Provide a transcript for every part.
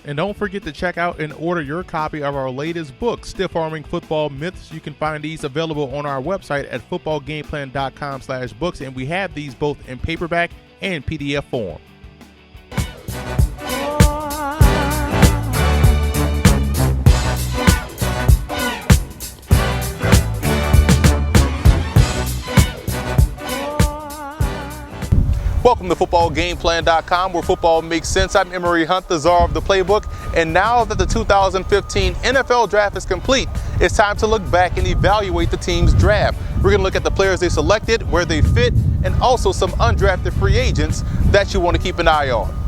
And don't forget to check out and order your copy of our latest book, Stiff Arming Football Myths. You can find these available on our website at footballgameplan.com/books, and we have these both in paperback and PDF form. Welcome to footballgameplan.com, where football makes sense. I'm Emery Hunt, the czar of the playbook, and now that the 2015 NFL draft is complete, it's time to look back and evaluate the team's draft. We're going to look at the players they selected, where they fit, and also some undrafted free agents that you want to keep an eye on.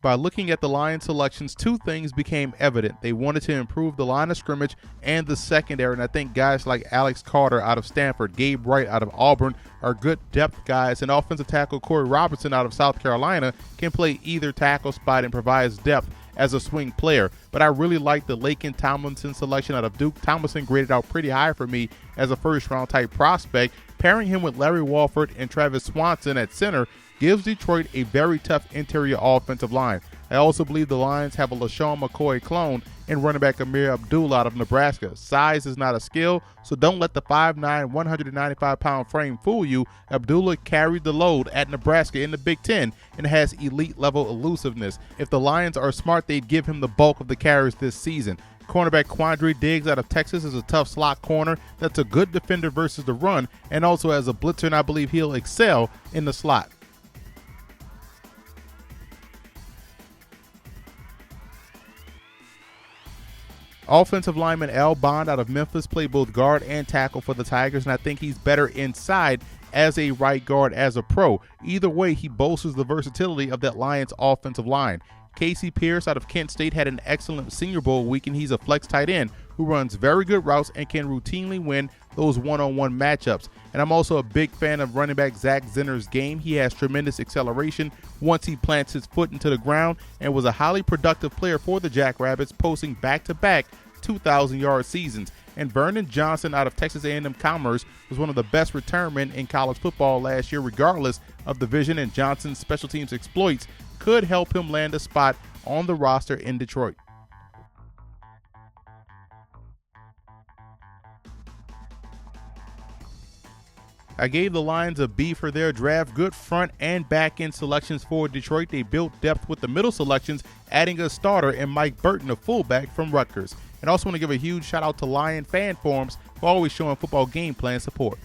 By looking at the Lions selections, two things became evident. They wanted to improve the line of scrimmage and the secondary, and I think guys like Alex Carter out of Stanford, Gabe Wright out of Auburn are good depth guys, and offensive tackle Corey Robertson out of South Carolina can play either tackle spot and provides depth as a swing player. But I really like the Laken Tomlinson selection out of Duke. Tomlinson graded out pretty high for me as a first-round type prospect. Pairing him with Larry Walford and Travis Swanson at center gives Detroit a very tough interior offensive line. I also believe the Lions have a LaShawn McCoy clone in running back Amir Abdul out of Nebraska. Size is not a skill, so don't let the 5'9", 195-pound frame fool you. Abdullah carried the load at Nebraska in the Big Ten and has elite-level elusiveness. If the Lions are smart, they'd give him the bulk of the carries this season. Cornerback Quandre Diggs out of Texas is a tough slot corner that's a good defender versus the run, and also as a blitzer, and I believe he'll excel in the slot. Offensive lineman Al Bond out of Memphis played both guard and tackle for the Tigers, and I think he's better inside as a right guard as a pro. Either way, he bolsters the versatility of that Lions offensive line. Casey Pierce out of Kent State had an excellent Senior Bowl week, and he's a flex tight end who runs very good routes and can routinely win those one-on-one matchups. And I'm also a big fan of running back Zach Zenner's game. He has tremendous acceleration once he plants his foot into the ground, and was a highly productive player for the Jackrabbits, posting back-to-back 2,000-yard seasons. And Vernon Johnson out of Texas A&M Commerce was one of the best return men in college football last year, regardless of division, and Johnson's special teams exploits could help him land a spot on the roster in Detroit. I gave the Lions a B for their draft. Good front and back end selections for Detroit. They built depth with the middle selections, adding a starter in Mike Burton, a fullback from Rutgers. And I also want to give a huge shout out to Lion fan forums for always showing football game plan support.